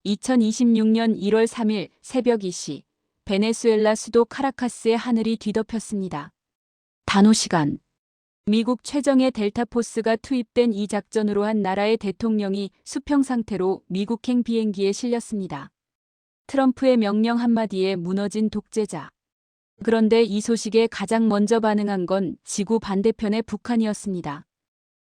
2026년 1월 3일 새벽 2시 베네수엘라 수도 카라카스의 하늘이 뒤덮였습니다. 단오시간 미국 최정예 델타포스가 투입된 이 작전으로 한 나라의 대통령이 수평 상태로 미국행 비행기에 실렸습니다. 트럼프의 명령 한마디에 무너진 독재자. 그런데 이 소식에 가장 먼저 반응한 건 지구 반대편의 북한이었습니다.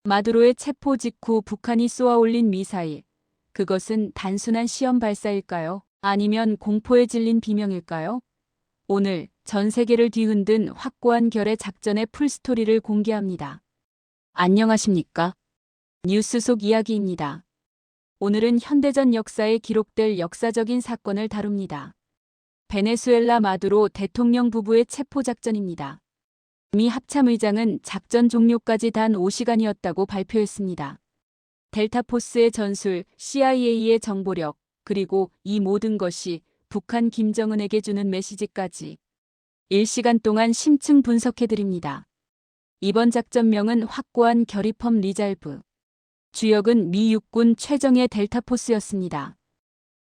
마두로의 체포 직후 북한이 쏘아올린 미사일. 그것은 단순한 시험 발사일까요? 아니면 공포에 질린 비명일까요? 오늘 전 세계를 뒤흔든 확고한 결의 작전의 풀스토리를 공개합니다. 안녕하십니까? 뉴스 속 이야기입니다. 오늘은 현대전 역사에 기록될 역사적인 사건을 다룹니다. 베네수엘라 마두로 대통령 부부의 체포 작전입니다. 미 합참의장은 작전 종료까지 단 5시간이었다고 발표했습니다. 델타포스의 전술, CIA의 정보력, 그리고 이 모든 것이 북한 김정은에게 주는 메시지까지 1시간 동안 심층 분석해드립니다. 이번 작전명은 확고한 결의펌 리잘브. 주역은 미 육군 최정예 델타포스였습니다.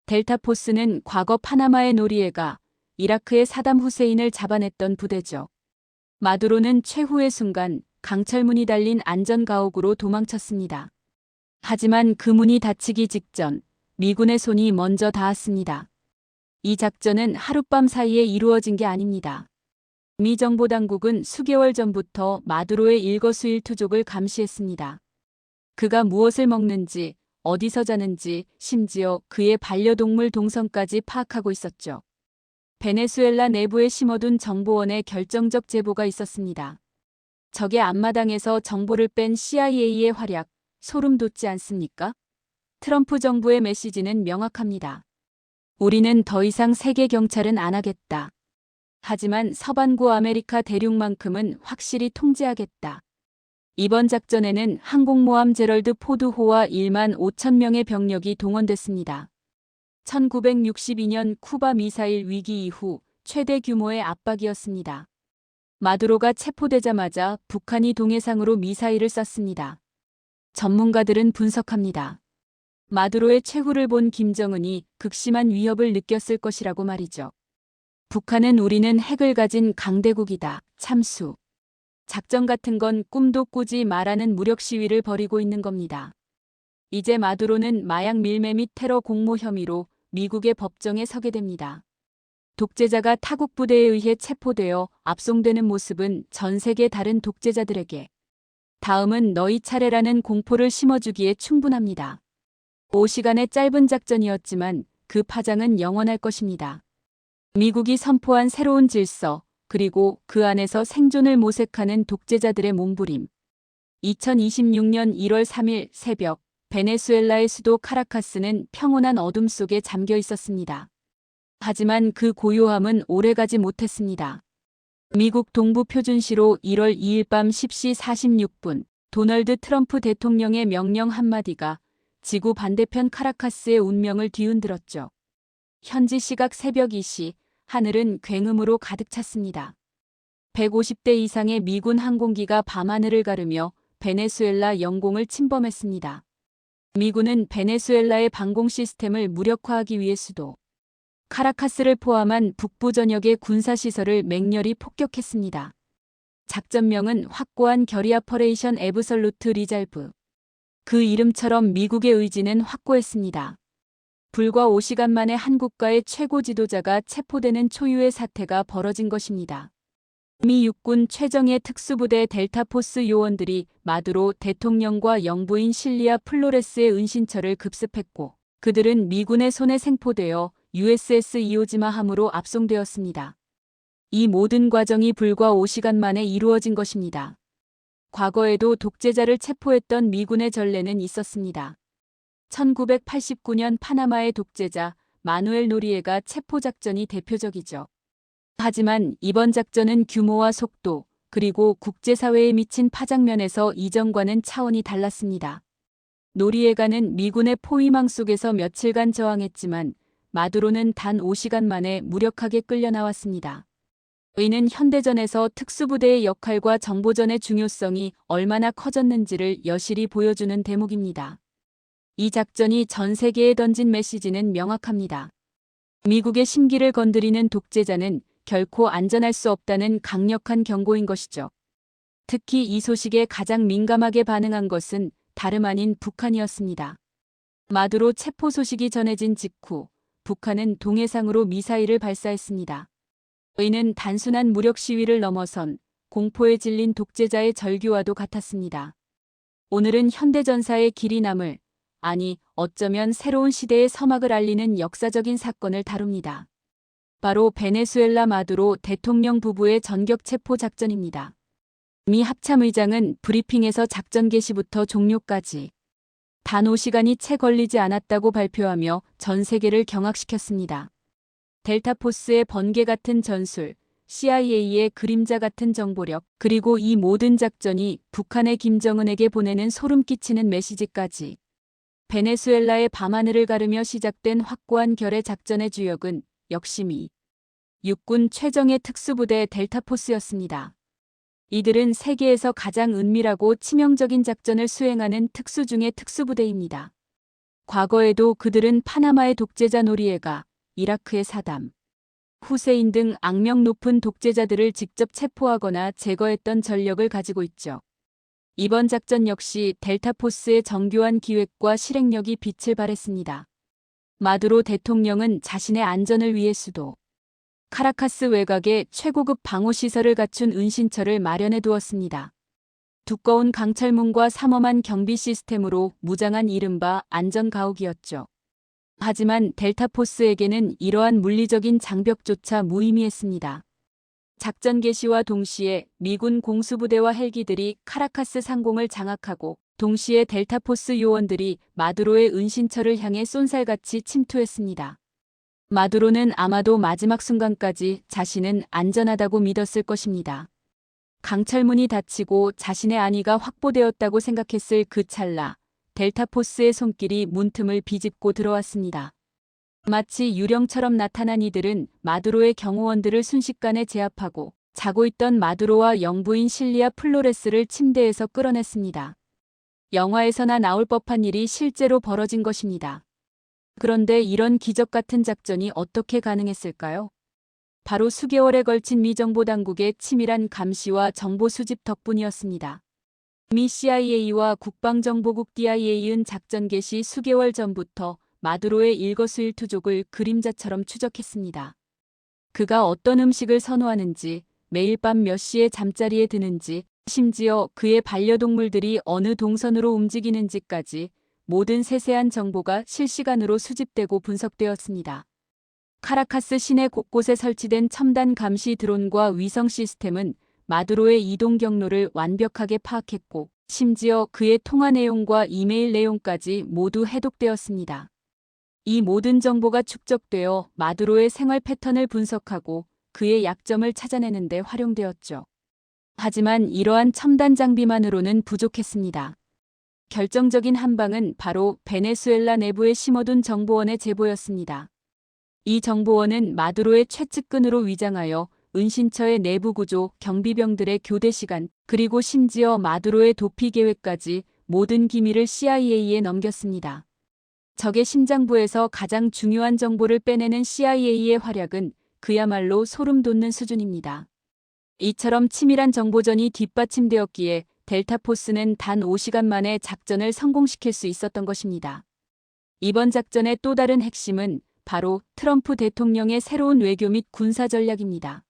델타포스는 과거 파나마의 노리에가 이라크의 사담 후세인을 잡아냈던 부대죠. 마두로는 최후의 순간 강철문이 달린 안전가옥으로 도망쳤습니다. 하지만 그 문이 닫히기 직전 미군의 손이 먼저 닿았습니다. 이 작전은 하룻밤 사이에 이루어진 게 아닙니다. 미 정보당국은 수개월 전부터 마두로의 일거수일투족을 감시했습니다. 그가 무엇을 먹는지, 어디서 자는지, 심지어 그의 반려동물 동선까지 파악하고 있었죠. 베네수엘라 내부에 심어둔 정보원에 결정적 제보가 있었습니다. 적의 앞마당에서 정보를 뺀 CIA의 활약, 소름 돋지 않습니까? 트럼프 정부의 메시지는 명확합니다. 우리는 더 이상 세계 경찰은 안 하겠다. 하지만 서반구 아메리카 대륙만큼은 확실히 통제하겠다. 이번 작전에는 항공모함 제럴드 포드호와 1만 5천 명의 병력이 동원됐습니다. 1962년 쿠바 미사일 위기 이후 최대 규모의 압박이었습니다. 마두로가 체포되자마자 북한이 동해상으로 미사일을 쐈습니다. 전문가들은 분석합니다. 마두로의 최후를 본 김정은이 극심한 위협을 느꼈을 것이라고 말이죠. 북한은 우리는 핵을 가진 강대국이다. 참수. 작전 같은 건 꿈도 꾸지 말라는 무력 시위를 벌이고 있는 겁니다. 이제 마두로는 마약 밀매 및 테러 공모 혐의로 미국의 법정에 서게 됩니다. 독재자가 타국 부대에 의해 체포되어 압송되는 모습은 전 세계 다른 독재자들에게 다음은 너희 차례라는 공포를 심어주기에 충분합니다. 5시간의 짧은 작전이었지만 그 파장은 영원할 것입니다. 미국이 선포한 새로운 질서, 그리고 그 안에서 생존을 모색하는 독재자들의 몸부림. 2026년 1월 3일 새벽, 베네수엘라의 수도 카라카스는 평온한 어둠 속에 잠겨 있었습니다. 하지만 그 고요함은 오래가지 못했습니다. 미국 동부 표준시로 1월 2일 밤 10시 46분, 도널드 트럼프 대통령의 명령 한마디가 지구 반대편 카라카스의 운명을 뒤흔들었죠. 현지 시각 새벽 2시, 하늘은 굉음으로 가득 찼습니다. 150대 이상의 미군 항공기가 밤하늘을 가르며 베네수엘라 영공을 침범했습니다. 미군은 베네수엘라의 방공 시스템을 무력화하기 위해 수도 카라카스를 포함한 북부 전역의 군사시설을 맹렬히 폭격했습니다. 작전명은 확고한 결의 아퍼레이션 애브설루트 리잘브. 그 이름처럼 미국의 의지는 확고했습니다. 불과 5시간 만에 한 국가의 최고 지도자가 체포되는 초유의 사태가 벌어진 것입니다. 미 육군 최정예 특수부대 델타포스 요원들이 마두로 대통령과 영부인 실리아 플로레스의 은신처를 급습했고 그들은 미군의 손에 생포되어 USS 이오지마 함으로 압송되었습니다. 이 모든 과정이 불과 5시간 만에 이루어진 것입니다. 과거에도 독재자를 체포했던 미군의 전례는 있었습니다. 1989년 파나마의 독재자 마누엘 노리에가 체포작전이 대표적이죠. 하지만 이번 작전은 규모와 속도, 그리고 국제사회에 미친 파장면에서 이전과는 차원이 달랐습니다. 노리에가는 미군의 포위망 속에서 며칠간 저항했지만 마두로는 단 5시간 만에 무력하게 끌려나왔습니다. 이는 현대전에서 특수부대의 역할과 정보전의 중요성이 얼마나 커졌는지를 여실히 보여주는 대목입니다. 이 작전이 전 세계에 던진 메시지는 명확합니다. 미국의 심기를 건드리는 독재자는 결코 안전할 수 없다는 강력한 경고인 것이죠. 특히 이 소식에 가장 민감하게 반응한 것은 다름 아닌 북한이었습니다. 마두로 체포 소식이 전해진 직후 북한은 동해상으로 미사일을 발사했습니다. 이는 단순한 무력 시위를 넘어선 공포에 질린 독재자의 절규와도 같았습니다. 오늘은 현대전사의 길이 남을, 아니 어쩌면 새로운 시대의 서막을 알리는 역사적인 사건을 다룹니다. 바로 베네수엘라 마두로 대통령 부부의 전격 체포 작전입니다. 미 합참의장은 브리핑에서 작전 개시부터 종료까지 단 5시간이 채 걸리지 않았다고 발표하며 전 세계를 경악시켰습니다. 델타포스의 번개 같은 전술, CIA의 그림자 같은 정보력, 그리고 이 모든 작전이 북한의 김정은에게 보내는 소름 끼치는 메시지까지. 베네수엘라의 밤하늘을 가르며 시작된 확고한 결의 작전의 주역은 역시 미 육군 최정예 특수부대 델타포스였습니다. 이들은 세계에서 가장 은밀하고 치명적인 작전을 수행하는 특수 중의 특수부대입니다. 과거에도 그들은 파나마의 독재자 노리에가, 이라크의 사담 후세인 등 악명 높은 독재자들을 직접 체포하거나 제거했던 전력을 가지고 있죠. 이번 작전 역시 델타포스의 정교한 기획과 실행력이 빛을 발했습니다. 마두로 대통령은 자신의 안전을 위해 수도 카라카스 외곽에 최고급 방호시설을 갖춘 은신처를 마련해 두었습니다. 두꺼운 강철문과 삼엄한 경비 시스템으로 무장한 이른바 안전가옥이었죠. 하지만 델타포스에게는 이러한 물리적인 장벽조차 무의미했습니다. 작전 개시와 동시에 미군 공수부대와 헬기들이 카라카스 상공을 장악하고 동시에 델타포스 요원들이 마두로의 은신처를 향해 쏜살같이 침투했습니다. 마두로는 아마도 마지막 순간까지 자신은 안전하다고 믿었을 것입니다. 강철문이 닫히고 자신의 안위가 확보되었다고 생각했을 그 찰나 델타포스의 손길이 문틈을 비집고 들어왔습니다. 마치 유령처럼 나타난 이들은 마두로의 경호원들을 순식간에 제압하고 자고 있던 마두로와 영부인 실리아 플로레스를 침대에서 끌어냈습니다. 영화에서나 나올 법한 일이 실제로 벌어진 것입니다. 그런데 이런 기적 같은 작전이 어떻게 가능했을까요? 바로 수개월에 걸친 미 정보 당국의 치밀한 감시와 정보 수집 덕분이었습니다. 미 CIA와 국방정보국 DIA은 작전 개시 수개월 전부터 마두로의 일거수일투족을 그림자처럼 추적했습니다. 그가 어떤 음식을 선호하는지, 매일 밤 몇 시에 잠자리에 드는지, 심지어 그의 반려동물들이 어느 동선으로 움직이는지까지 모든 세세한 정보가 실시간으로 수집되고 분석되었습니다. 카라카스 시내 곳곳에 설치된 첨단 감시 드론과 위성 시스템은 마두로의 이동 경로를 완벽하게 파악했고 심지어 그의 통화 내용과 이메일 내용까지 모두 해독되었습니다. 이 모든 정보가 축적되어 마두로의 생활 패턴을 분석하고 그의 약점을 찾아내는 데 활용되었죠. 하지만 이러한 첨단 장비만으로는 부족했습니다. 결정적인 한 방은 바로 베네수엘라 내부에 심어둔 정보원의 제보였습니다. 이 정보원은 마두로의 최측근으로 위장하여 은신처의 내부 구조, 경비병들의 교대 시간, 그리고 심지어 마두로의 도피 계획까지 모든 기밀을 CIA에 넘겼습니다. 적의 심장부에서 가장 중요한 정보를 빼내는 CIA의 활약은 그야말로 소름 돋는 수준입니다. 이처럼 치밀한 정보전이 뒷받침되었기에 델타포스는 단 5시간 만에 작전을 성공시킬 수 있었던 것입니다. 이번 작전의 또 다른 핵심은 바로 트럼프 대통령의 새로운 외교 및 군사 전략입니다.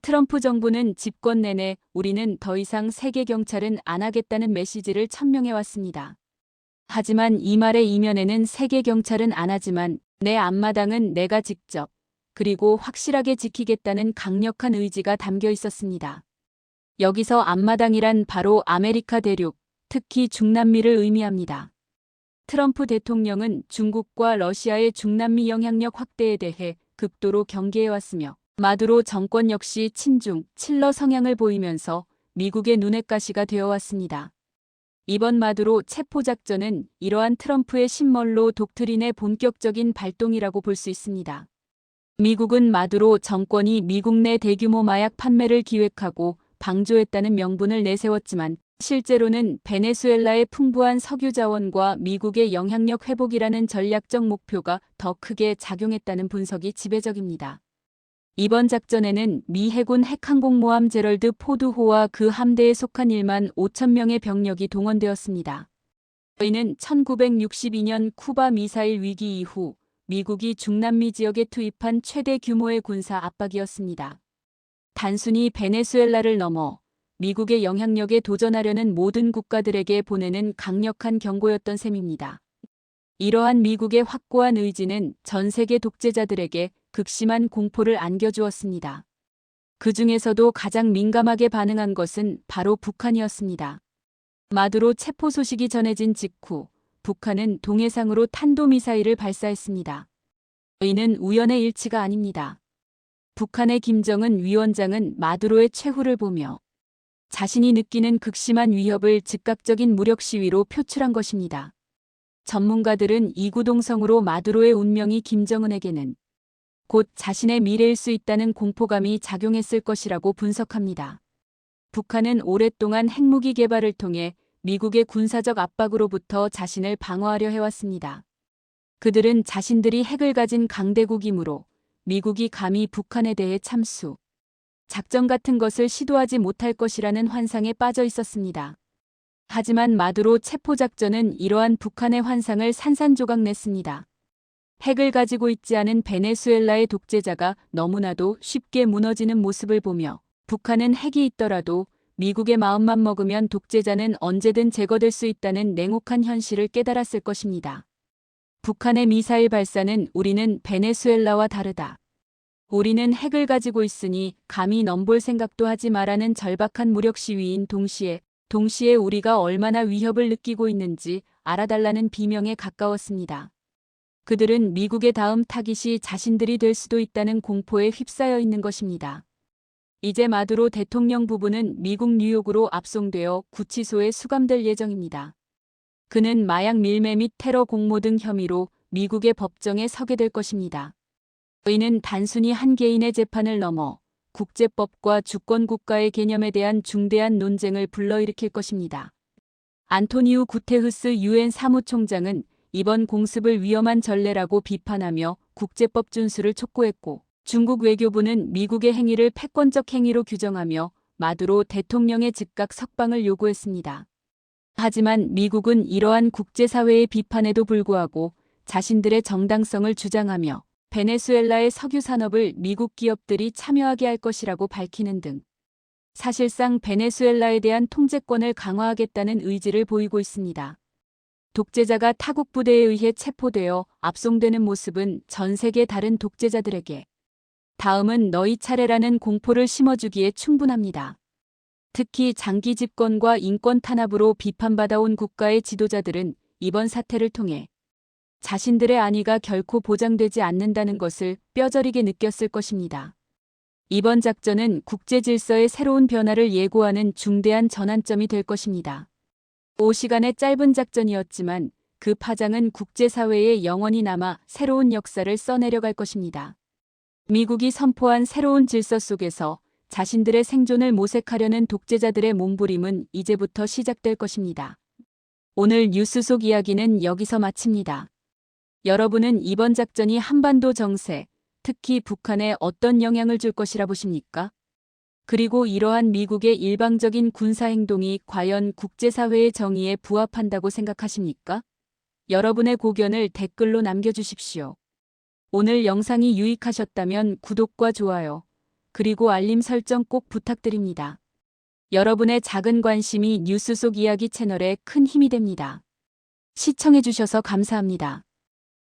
트럼프 정부는 집권 내내 우리는 더 이상 세계 경찰은 안 하겠다는 메시지를 천명해왔습니다. 하지만 이 말의 이면에는 세계 경찰은 안 하지만 내 앞마당은 내가 직접 그리고 확실하게 지키겠다는 강력한 의지가 담겨 있었습니다. 여기서 앞마당이란 바로 아메리카 대륙, 특히 중남미를 의미합니다. 트럼프 대통령은 중국과 러시아의 중남미 영향력 확대에 대해 극도로 경계해왔으며 마두로 정권 역시 친중, 친러 성향을 보이면서 미국의 눈엣 가시가 되어왔습니다. 이번 마두로 체포작전은 이러한 트럼프의 신멀로 독트린의 본격적인 발동이라고 볼 수 있습니다. 미국은 마두로 정권이 미국 내 대규모 마약 판매를 기획하고 방조했다는 명분을 내세웠지만 실제로는 베네수엘라의 풍부한 석유 자원과 미국의 영향력 회복이라는 전략적 목표가 더 크게 작용했다는 분석이 지배적입니다. 이번 작전에는 미 해군 핵항공모함 제럴드 포드호와 그 함대에 속한 1만 5천 명의 병력이 동원되었습니다. 이는 1962년 쿠바 미사일 위기 이후 미국이 중남미 지역에 투입한 최대 규모의 군사 압박이었습니다. 단순히 베네수엘라를 넘어 미국의 영향력에 도전하려는 모든 국가들에게 보내는 강력한 경고였던 셈입니다. 이러한 미국의 확고한 의지는 전 세계 독재자들에게 극심한 공포를 안겨주었습니다. 그 중에서도 가장 민감하게 반응한 것은 바로 북한이었습니다. 마두로 체포 소식이 전해진 직후 북한은 동해상으로 탄도미사일을 발사했습니다. 이는 우연의 일치가 아닙니다. 북한의 김정은 위원장은 마두로의 최후를 보며 자신이 느끼는 극심한 위협을 즉각적인 무력 시위로 표출한 것입니다. 전문가들은 이구동성으로 마두로의 운명이 김정은에게는 곧 자신의 미래일 수 있다는 공포감이 작용했을 것이라고 분석합니다. 북한은 오랫동안 핵무기 개발을 통해 미국의 군사적 압박으로부터 자신을 방어하려 해왔습니다. 그들은 자신들이 핵을 가진 강대국이므로 미국이 감히 북한에 대해 참수, 작전 같은 것을 시도하지 못할 것이라는 환상에 빠져 있었습니다. 하지만 마두로 체포작전은 이러한 북한의 환상을 산산조각냈습니다. 핵을 가지고 있지 않은 베네수엘라의 독재자가 너무나도 쉽게 무너지는 모습을 보며 북한은 핵이 있더라도 미국의 마음만 먹으면 독재자는 언제든 제거될 수 있다는 냉혹한 현실을 깨달았을 것입니다. 북한의 미사일 발사는 우리는 베네수엘라와 다르다. 우리는 핵을 가지고 있으니 감히 넘볼 생각도 하지 마라는 절박한 무력 시위인 동시에 우리가 얼마나 위협을 느끼고 있는지 알아달라는 비명에 가까웠습니다. 그들은 미국의 다음 타깃이 자신들이 될 수도 있다는 공포에 휩싸여 있는 것입니다. 이제 마두로 대통령 부부는 미국 뉴욕으로 압송되어 구치소에 수감될 예정입니다. 그는 마약 밀매 및 테러 공모 등 혐의로 미국의 법정에 서게 될 것입니다. 이는 단순히 한 개인의 재판을 넘어 국제법과 주권국가의 개념에 대한 중대한 논쟁을 불러일으킬 것입니다. 안토니우 구테흐스 유엔 사무총장은 이번 공습을 위험한 전례라고 비판하며 국제법 준수를 촉구했고, 중국 외교부는 미국의 행위를 패권적 행위로 규정하며 마두로 대통령의 즉각 석방을 요구했습니다. 하지만 미국은 이러한 국제사회의 비판에도 불구하고 자신들의 정당성을 주장하며 베네수엘라의 석유 산업을 미국 기업들이 참여하게 할 것이라고 밝히는 등 사실상 베네수엘라에 대한 통제권을 강화하겠다는 의지를 보이고 있습니다. 독재자가 타국 부대에 의해 체포되어 압송되는 모습은 전 세계 다른 독재자들에게 다음은 너희 차례라는 공포를 심어주기에 충분합니다. 특히 장기 집권과 인권 탄압으로 비판받아온 국가의 지도자들은 이번 사태를 통해 자신들의 안위가 결코 보장되지 않는다는 것을 뼈저리게 느꼈을 것입니다. 이번 작전은 국제 질서의 새로운 변화를 예고하는 중대한 전환점이 될 것입니다. 5시간의 짧은 작전이었지만 그 파장은 국제사회에 영원히 남아 새로운 역사를 써내려갈 것입니다. 미국이 선포한 새로운 질서 속에서 자신들의 생존을 모색하려는 독재자들의 몸부림은 이제부터 시작될 것입니다. 오늘 뉴스 속 이야기는 여기서 마칩니다. 여러분은 이번 작전이 한반도 정세, 특히 북한에 어떤 영향을 줄 것이라 보십니까? 그리고 이러한 미국의 일방적인 군사행동이 과연 국제사회의 정의에 부합한다고 생각하십니까? 여러분의 고견을 댓글로 남겨주십시오. 오늘 영상이 유익하셨다면 구독과 좋아요, 그리고 알림 설정 꼭 부탁드립니다. 여러분의 작은 관심이 뉴스 속 이야기 채널에 큰 힘이 됩니다. 시청해주셔서 감사합니다.